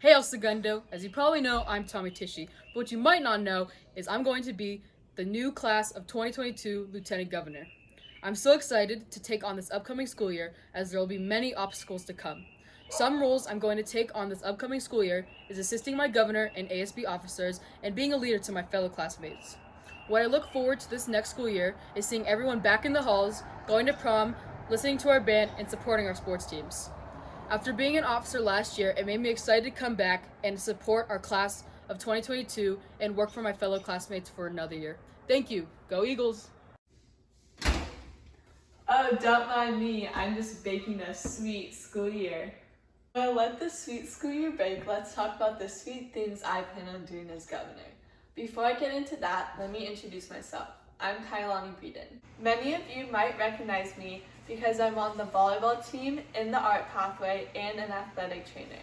Hail Segundo! As you probably know, I'm Tichy, but what you might not know is I'm going to be the new class of 2022 Lieutenant Governor. I'm so excited to take on this upcoming school year as there will be many obstacles to come. Some roles I'm going to take on this upcoming school year is assisting my governor and ASB officers and being a leader to my fellow classmates. What I look forward to this next school year is seeing everyone back in the halls, going to prom, listening to our band, and supporting our sports teams. After being an officer last year, it made me excited to come back and support our class of 2022 and work for my fellow classmates for another year. Thank you. Go Eagles! Oh, don't mind me. I'm just baking a sweet school year. Well, let the sweet school year bake. Let's talk about the sweet things I plan on doing as governor. Before I get into that, let me introduce myself. I'm Kaia Breeden. Many of you might recognize me because I'm on the volleyball team, in the art pathway, and an athletic trainer.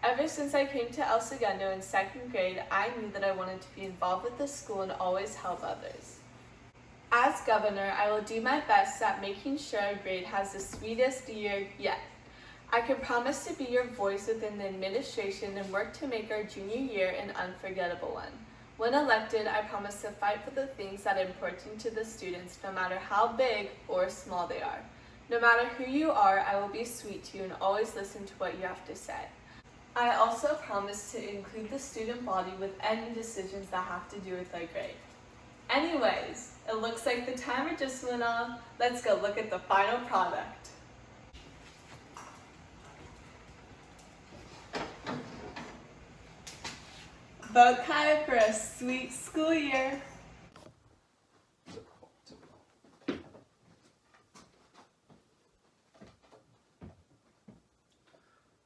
Ever since I came to El Segundo in 2nd grade, I knew that I wanted to be involved with the school and always help others. As governor, I will do my best at making sure our grade has the sweetest year yet. I can promise to be your voice within the administration and work to make our junior year an unforgettable one. When elected, I promise to fight for the things that are important to the students, no matter how big or small they are. No matter who you are, I will be sweet to you and always listen to what you have to say. I also promise to include the student body with any decisions that have to do with our grade. Anyways, it looks like the timer just went off. Let's go look at the final product. Vote Kaia for a sweet school year.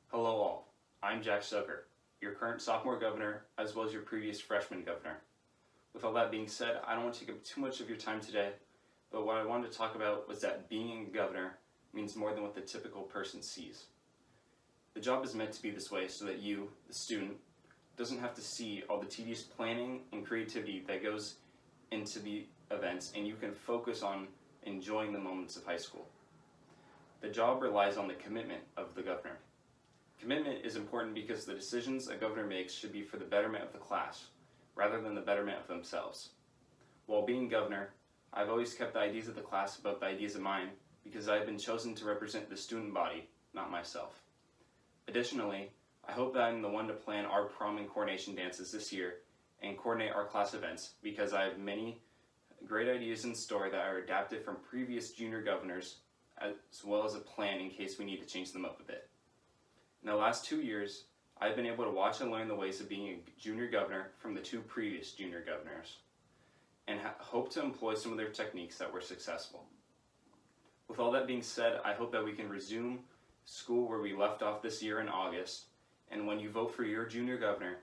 Hello all, I'm Jack Zucker, your current sophomore governor as well as your previous freshman governor. With all that being said, I don't want to take up too much of your time today, but what I wanted to talk about was that being a governor means more than what the typical person sees. The job is meant to be this way so that you, the student, doesn't have to see all the tedious planning and creativity that goes into the events, and you can focus on enjoying the moments of high school. The job relies on the commitment of the governor. Commitment is important because the decisions a governor makes should be for the betterment of the class, rather than the betterment of themselves. While being governor, I've always kept the ideas of the class above the ideas of mine because I have been chosen to represent the student body, not myself. Additionally, I hope that I'm the one to plan our prom and coordination dances this year and coordinate our class events because I have many great ideas in store that are adapted from previous junior governors as well as a plan in case we need to change them up a bit. In the last 2 years, I've been able to watch and learn the ways of being a junior governor from the 2 previous junior governors and hope to employ some of their techniques that were successful. With all that being said, I hope that we can resume school where we left off this year in August, and when you vote for your junior governor,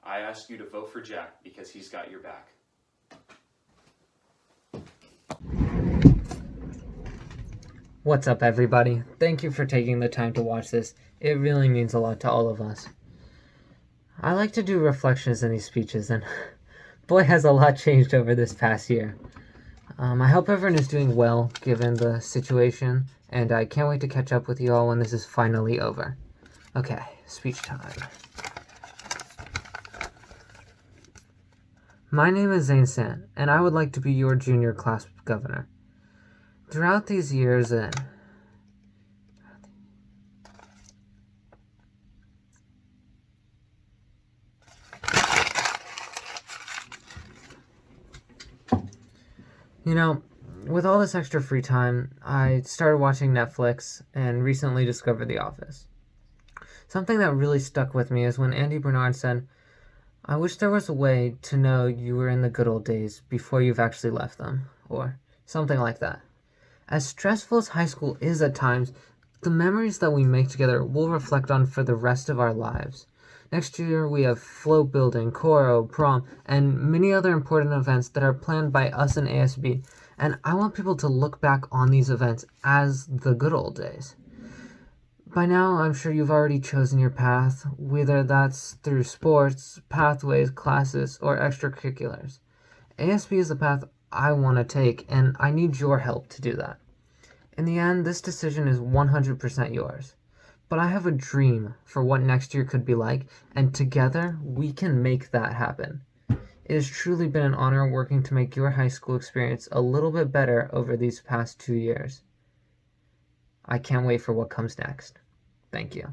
I ask you to vote for Jack because he's got your back. What's up, everybody? Thank you for taking the time to watch this. It really means a lot to all of us. I like to do reflections in these speeches, and boy, has a lot changed over this past year. I hope everyone is doing well, given the situation, and I can't wait to catch up with you all when this is finally over. Okay, speech time. My name is Zane Sant, and I would like to be your junior class governor. Throughout these years, with all this extra free time, I started watching Netflix and recently discovered The Office. Something that really stuck with me is when Andy Bernard said, "I wish there was a way to know you were in the good old days before you've actually left them," or something like that. As stressful as high school is at times, the memories that we make together we'll reflect on for the rest of our lives. Next year, we have float building, choro, prom, and many other important events that are planned by us in ASB, and I want people to look back on these events as the good old days. By now, I'm sure you've already chosen your path, whether that's through sports, pathways, classes, or extracurriculars. ASB is the path I want to take, and I need your help to do that. In the end, this decision is 100% yours. but I have a dream for what next year could be like, and together we can make that happen. It has truly been an honor working to make your high school experience a little bit better over these past 2 years. I can't wait for what comes next. Thank you.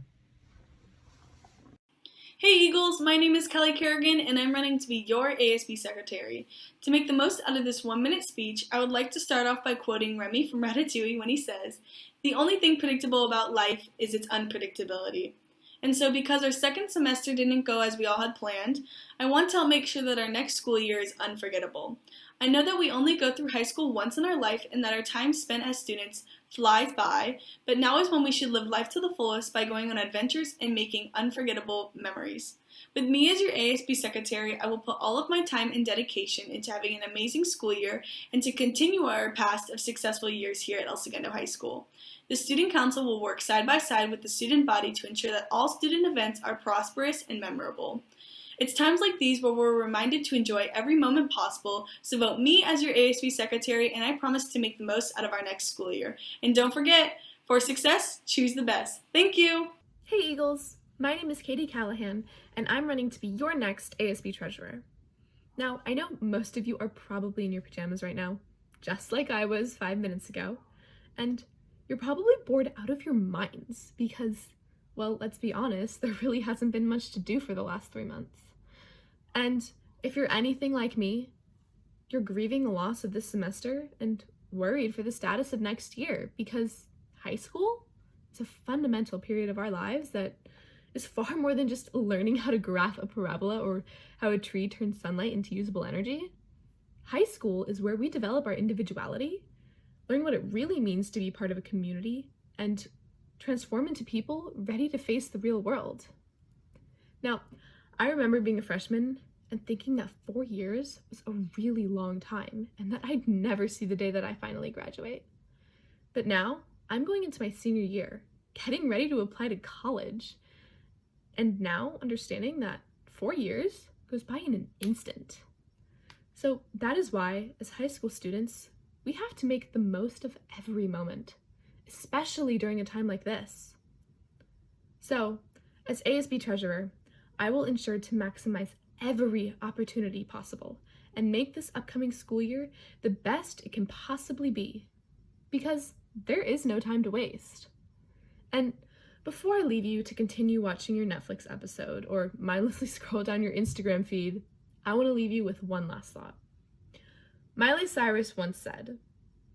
Hey Eagles, my name is Kelly Carignan and I'm running to be your ASB secretary. To make the most out of this 1-minute speech, I would like to start off by quoting Remy from Ratatouille when he says, "The only thing predictable about life is its unpredictability." And so because our second semester didn't go as we all had planned, I want to help make sure that our next school year is unforgettable. I know that we only go through high school once in our life and that our time spent as students flies by, but now is when we should live life to the fullest by going on adventures and making unforgettable memories. With me as your ASB secretary, I will put all of my time and dedication into having an amazing school year and to continue our past of successful years here at El Segundo High School. The Student Council will work side by side with the student body to ensure that all student events are prosperous and memorable. It's times like these where we're reminded to enjoy every moment possible, so vote me as your ASB secretary and I promise to make the most out of our next school year. And don't forget, for success, choose the best. Thank you! Hey Eagles, my name is Katie Callahan and I'm running to be your next ASB treasurer. Now, I know most of you are probably in your pajamas right now, just like I was 5 minutes ago, and you're probably bored out of your minds because, well, let's be honest, there really hasn't been much to do for the last 3 months. And if you're anything like me, you're grieving the loss of this semester and worried for the status of next year because high school is a fundamental period of our lives that is far more than just learning how to graph a parabola or how a tree turns sunlight into usable energy. High school is where we develop our individuality, learn what it really means to be part of a community, and transform into people ready to face the real world. Now, I remember being a freshman and thinking that 4 years was a really long time and that I'd never see the day that I finally graduate. But now, I'm going into my senior year, getting ready to apply to college, and now understanding that 4 years goes by in an instant. So that is why, as high school students, we have to make the most of every moment, especially during a time like this. So, as ASB treasurer, I will ensure to maximize every opportunity possible and make this upcoming school year the best it can possibly be, because there is no time to waste. And before I leave you to continue watching your Netflix episode or mindlessly scroll down your Instagram feed, I want to leave you with one last thought. Miley Cyrus once said,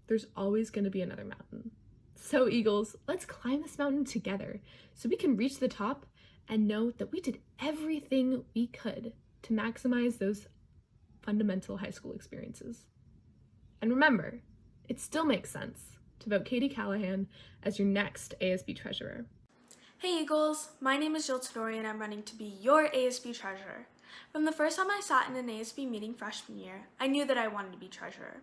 "There's always going to be another mountain." So Eagles, let's climb this mountain together so we can reach the top and know that we did everything we could to maximize those fundamental high school experiences. And remember, it still makes sense to vote Katie Callahan as your next ASB treasurer. Hey Eagles, my name is Tanori and I'm running to be your ASB treasurer. From the first time I sat in an ASB meeting freshman year, I knew that I wanted to be treasurer.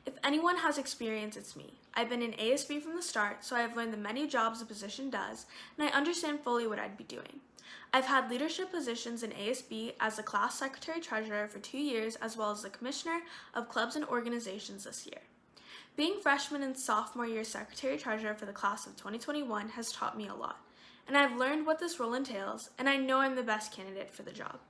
If anyone has experience, it's me. I've been in ASB from the start, so I have learned the many jobs a position does, and I understand fully what I'd be doing. I've had leadership positions in ASB as the class secretary treasurer for 2 years, as well as the commissioner of clubs and organizations this year. Being freshman and sophomore year secretary treasurer for the class of 2021 has taught me a lot, and I've learned what this role entails, and I know I'm the best candidate for the job.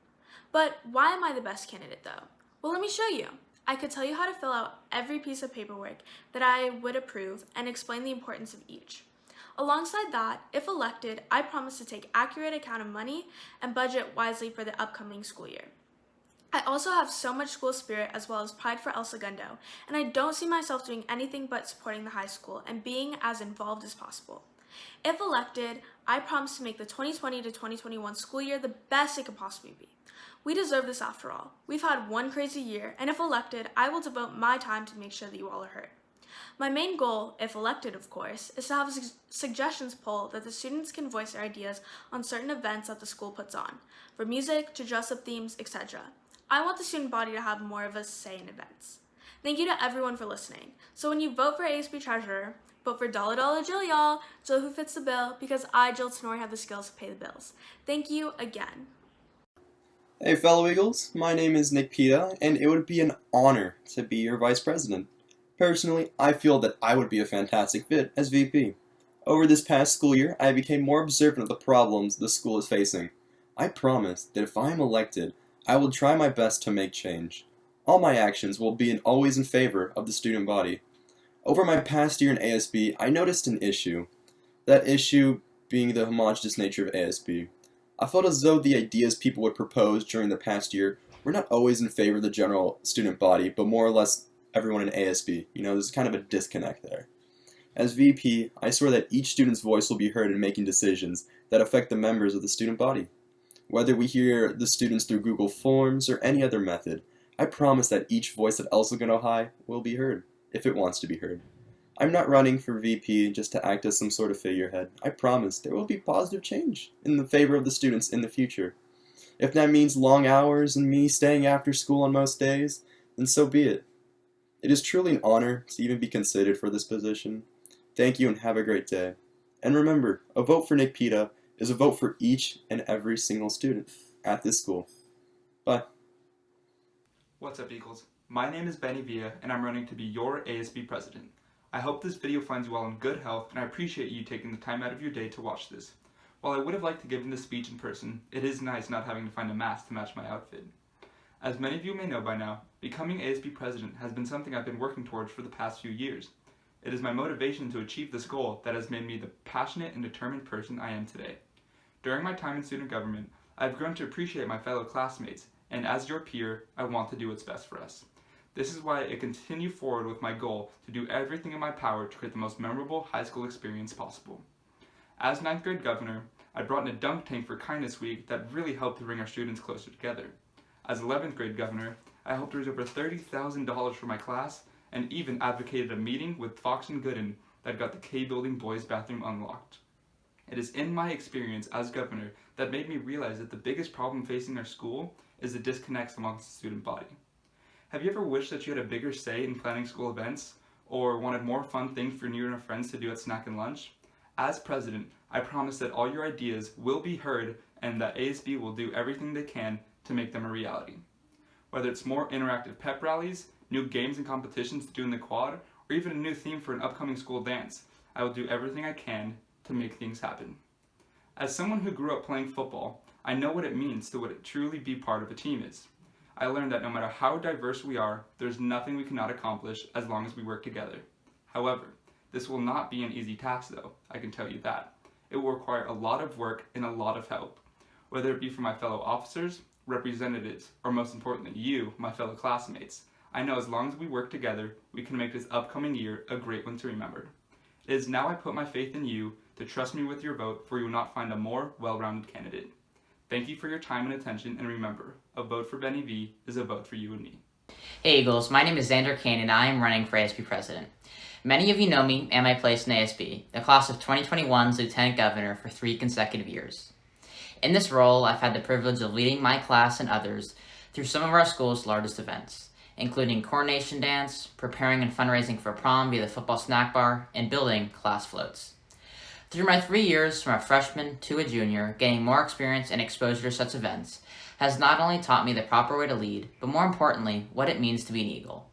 But why am I the best candidate though? Well, let me show you. I could tell you how to fill out every piece of paperwork that I would approve and explain the importance of each. Alongside that, if elected, I promise to take accurate account of money and budget wisely for the upcoming school year. I also have so much school spirit as well as pride for El Segundo, and I don't see myself doing anything but supporting the high school and being as involved as possible. If elected, I promise to make the 2020 to 2021 school year the best it could possibly be. We deserve this after all. We've had one crazy year, and if elected, I will devote my time to make sure that you all are heard. My main goal, if elected of course, is to have a suggestions poll that the students can voice their ideas on certain events that the school puts on, from music to dress-up themes, etc. I want the student body to have more of a say in events. Thank you to everyone for listening. So when you vote for ASB treasurer, vote for Dollar Jill, y'all, Jill who fits the bill, because I, Jill Tanori, have the skills to pay the bills. Thank you again. Hey fellow Eagles, my name is Nick Pita, and it would be an honor to be your Vice President. Personally, I feel that I would be a fantastic fit as VP. Over this past school year, I became more observant of the problems the school is facing. I promise that if I am elected, I will try my best to make change. All my actions will be always in favor of the student body. Over my past year in ASB, I noticed an issue. That issue being the homogeneous nature of ASB. I felt as though the ideas people would propose during the past year were not always in favor of the general student body, but more or less everyone in ASB. There's kind of a disconnect there. As VP, I swear that each student's voice will be heard in making decisions that affect the members of the student body. Whether we hear the students through Google Forms or any other method, I promise that each voice at El Segundo High will be heard, if it wants to be heard. I'm not running for VP just to act as some sort of figurehead. I promise there will be positive change in the favor of the students in the future. If that means long hours and me staying after school on most days, then so be it. It is truly an honor to even be considered for this position. Thank you and have a great day. And remember, a vote for Nick Pita is a vote for each and every single student at this school. Bye. What's up, Eagles? My name is Benny Villa, and I'm running to be your ASB president. I hope this video finds you all in good health, and I appreciate you taking the time out of your day to watch this. While I would have liked to give this speech in person, it is nice not having to find a mask to match my outfit. As many of you may know by now, becoming ASB president has been something I've been working towards for the past few years. It is my motivation to achieve this goal that has made me the passionate and determined person I am today. During my time in student government, I've grown to appreciate my fellow classmates, and as your peer, I want to do what's best for us. This is why I continue forward with my goal to do everything in my power to create the most memorable high school experience possible. As 9th grade governor, I brought in a dunk tank for Kindness Week that really helped to bring our students closer together. As 11th grade governor, I helped raise over $30,000 for my class and even advocated a meeting with Fox and Gooden that got the K-Building boys' bathroom unlocked. It is in my experience as governor that made me realize that the biggest problem facing our school is the disconnects amongst the student body. Have you ever wished that you had a bigger say in planning school events, or wanted more fun things for you and your friends to do at snack and lunch? As president, I promise that all your ideas will be heard and that ASB will do everything they can to make them a reality. Whether it's more interactive pep rallies, new games and competitions to do in the quad, or even a new theme for an upcoming school dance, I will do everything I can to make things happen. As someone who grew up playing football, I know what it means to truly be part of a team is. I learned that no matter how diverse we are, there's nothing we cannot accomplish as long as we work together. However, this will not be an easy task though, I can tell you that. It will require a lot of work and a lot of help, whether it be from my fellow officers, representatives, or most importantly you, my fellow classmates. I know as long as we work together, we can make this upcoming year a great one to remember. It is now I put my faith in you to trust me with your vote, for you will not find a more well-rounded candidate. Thank you for your time and attention, and remember, a vote for Benny V is a vote for you and me. Hey Eagles, my name is Xander Kane and I am running for ASB President. Many of you know me and my place in ASB, the class of 2021's Lieutenant Governor for 3 consecutive years. In this role, I've had the privilege of leading my class and others through some of our school's largest events, including coronation dance, preparing and fundraising for prom via the football snack bar, and building class floats. Through my 3 years from a freshman to a junior, gaining more experience and exposure to such events has not only taught me the proper way to lead, but more importantly, what it means to be an Eagle.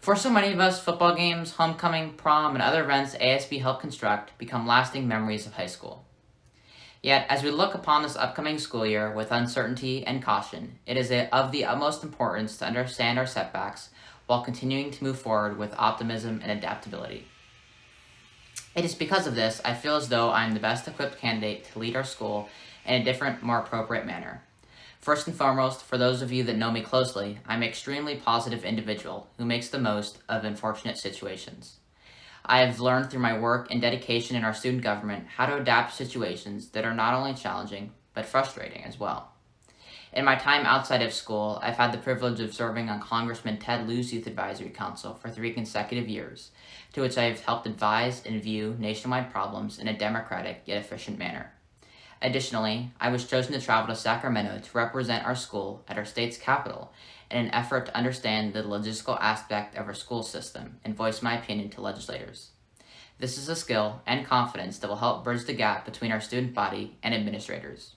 For so many of us, football games, homecoming, prom, and other events ASB helped construct become lasting memories of high school. Yet, as we look upon this upcoming school year with uncertainty and caution, it is of the utmost importance to understand our setbacks while continuing to move forward with optimism and adaptability. It is because of this I feel as though I am the best equipped candidate to lead our school in a different, more appropriate manner. First and foremost, for those of you that know me closely, I'm an extremely positive individual who makes the most of unfortunate situations. I have learned through my work and dedication in our student government how to adapt to situations that are not only challenging, but frustrating as well. In my time outside of school, I've had the privilege of serving on Congressman Ted Lieu's Youth Advisory Council for 3 consecutive years, to which I have helped advise and view nationwide problems in a democratic yet efficient manner. Additionally, I was chosen to travel to Sacramento to represent our school at our state's capital in an effort to understand the logistical aspect of our school system and voice my opinion to legislators. This is a skill and confidence that will help bridge the gap between our student body and administrators.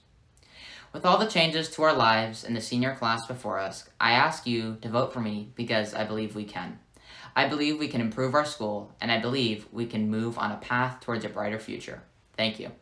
With all the changes to our lives and the senior class before us, I ask you to vote for me because I believe we can. I believe we can improve our school, and I believe we can move on a path towards a brighter future. Thank you.